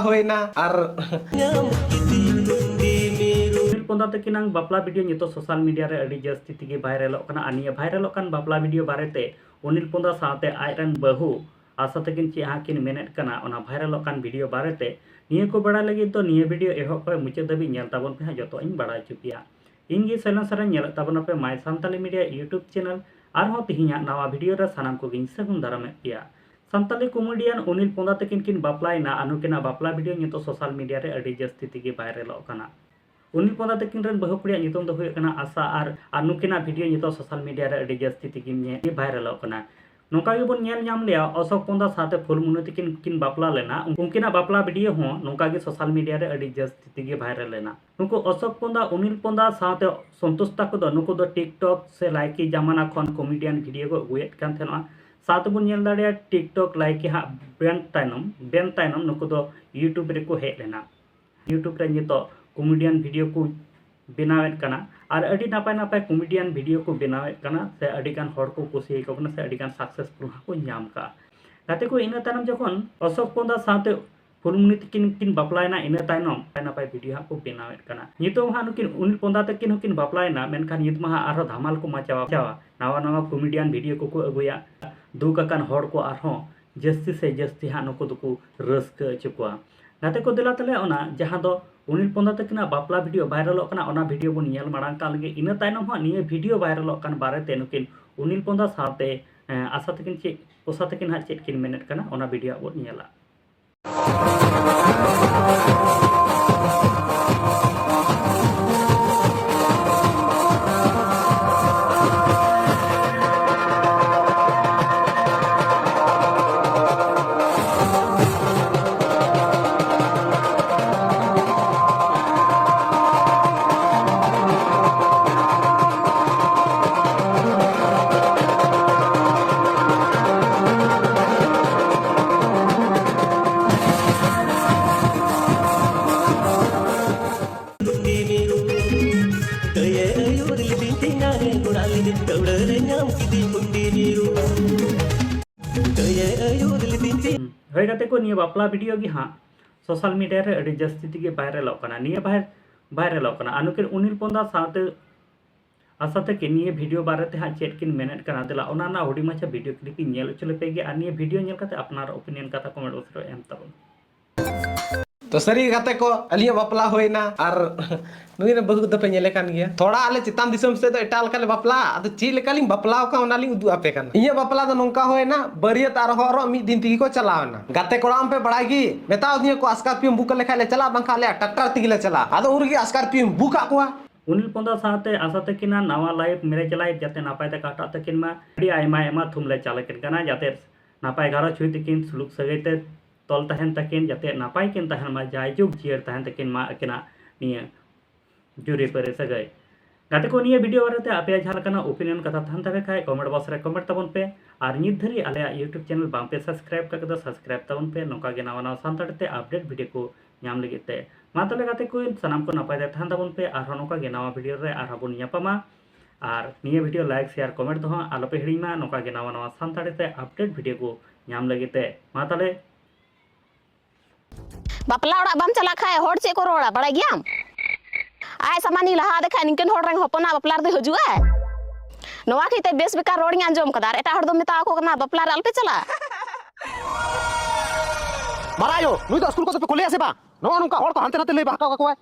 होइना are Anil पोंदा तकिनांग बापला video नितो social media रे अडी जस्ती तिगे वायरलोग कना अनिया वायरलोग कान बापला वीडियो बारेते अनिल पोंदा साथे आयरन बहु आशा तकिन चे हाकिन मेनेट कना ओना वायरलोग कान वीडियो बारेते निये को बड़ा लगी तो निये वीडियो एहो को मुचे दबी नेल ताबन पे जतो इन बड़ा चुपिया इंगी सैलेंसर नेल ताबन पे माय सांताली मीडिया यूट्यूब चैनल आरहो तिहिया नवा वीडियो रे सानाम को गिन सगुन दारामे पिया सांताली कॉमेडियन अनिल पोंदा तकिन किन बापलायना अनुकिना बापला वीडियो नितो सोशल मीडिया रे अडी जस्ती तिगे वायरलोग कना अनिल पोंदा तकिन रन बहु कुड़िया नितुम दो हुए कना आशा आर अनुकिना वीडियो नितो सोशल मीडिया रे अडी जस्ती तिगे वायरलोग कना नोका गे बोन नेल नाम लिया अशोक पोंदा साथे फुलमुनु तकिन किन बापला लेना उनकिना बापला वीडियो हो नोका गे सोशल मीडिया रे अडी जस्ती तिगे वायरल लेना नुको अशोक पोंदा अनिल पोंदा साथे संतोषता को दो नुको दो टिकटॉक से लाइकी जमाना खन कॉमेडियन वीडियो को गुएत कान थेना साथ बुन नेल दाड़िया टिकटॉक लाइकी हा बेन तायनम नुको दो यूट्यूब रे को हे लेना यूट्यूब रे नितो कॉमेडियन वीडियो को बनावेत कना और अडी नापाय नापाय कॉमेडियन वीडियो को बनावेत कना से अडी गान हर को कुसी को कना से अडी गान सक्सेसफुल को नाम का गाते को इना तायनम जखन अशोक पोंदा साथे फुलमुनि तकिन किन बापलायना इना तायनम नापाय वीडियो को बनावेत कना नितो हा नुकिन अनिल पोंदा तकिन किन बापलायना मेनखान नित मा आरो धमाल को मचावा नवा नवा कॉमेडियन वीडियो को अगुया दुक अकान हर को आरो जस्ती से जस्ती हा नुको दुको रस्क चुकवा गाते को दिला तले ओना जहां दो अनिल पोंदा तकिना बापला वीडियो वायरलोग कना ओना वीडियो बन नेल मारांग का लगे इना तायनम हा निये वीडियो वायरलोग कान बारेते नुकिन अनिल पोंदा साथे आशा तकिन चे ओसा तकिन हा चेट किन मेनेट कना ओना वीडियो बन नेला होय गाते को निये बापला वीडियो गी हाँ सोशल मीडिया रे अडी जस्ती तिगे वायरलोग कना निये वायरलोग कना अनुके अनिल पोंदा साथे आशा तक निये वीडियो बारेते हाँ चेट किन मेनेट कना दिला ओना ना हुडी माछा वीडियो क्लिप नेल चले पेगे आ निये वीडियो नेल काते अपनार ओपिनियन कथा कमेंट बॉक्स रे एम ताबन तो सरी गाते को अलिया बापला होइना आर नुई ने बहु दपे नेले कान गया थोड़ा आले चितान दिसम से तो एटाल काले बापला अद ची लेकाली बापला का ओनाली उदु आपे कान इया बापला तो नोंका होइना बरियत आर हरो मी दिन तिगी को चलावना गाते कोड़ाम पे बड़ागी मेताओ दिए को स्कॉर्पियो बुक लेखा ले चला बंखा ले ट्रैक्टर तिगी ले चला आदो उरगी स्कॉर्पियो बुका कोआ अनिल पोंदा साथे आशा तकिना नवा लाइव मेरे चलाय जाते नापाय ते काटा तकिन मा अडी आयमा एमा थुमले चालकिन कना जाते नापाय गारो छुई तकिन सुलुक सगैते तल तहन तकिन जाते नापाय किन तहन मा जाय जुग जियर तहन तकिन मा अकिना निये जुरे परे सगै गाते को निये वीडियो बारेते आपे जहां कना ओपिनियन कथा थान तबे खाय कमेंट बॉक्स रे कमेंट तबन पे और नित धरी आले यूट्यूब चैनल बाम पे सब्सक्राइब करके सब्सक्राइब तबन पे नोका गे नवा नवा सांताड़ते अपडेट वीडियो को नाम लगिते मा तले गाते को सनाम को नापाय थान तबन पे और नोका गे नवा वीडियो रे और बन यापामा और निये वीडियो लाइक शेयर कमेंट दो आलो पे हिड़ीमा नोका गे नवा नवा सांताड़ते अपडेट वीडियो को नाम लगिते मा तले बापला ओड़ा बाम चला खाए होड़ से को रोड़ा बड़ा गयाम आय समानी लहा देखा निकन होड़ रंग हपना बापला रे हजुआ नवा खिते बेस बेकार रोड़ी आंजम कदार एटा हड़ दो मेता को कना बापला रे अल्पे चला मारायो नुई तो स्कूल को तो कोले आसे बा नवा नुका होड़ को हानते नाते ले बा का को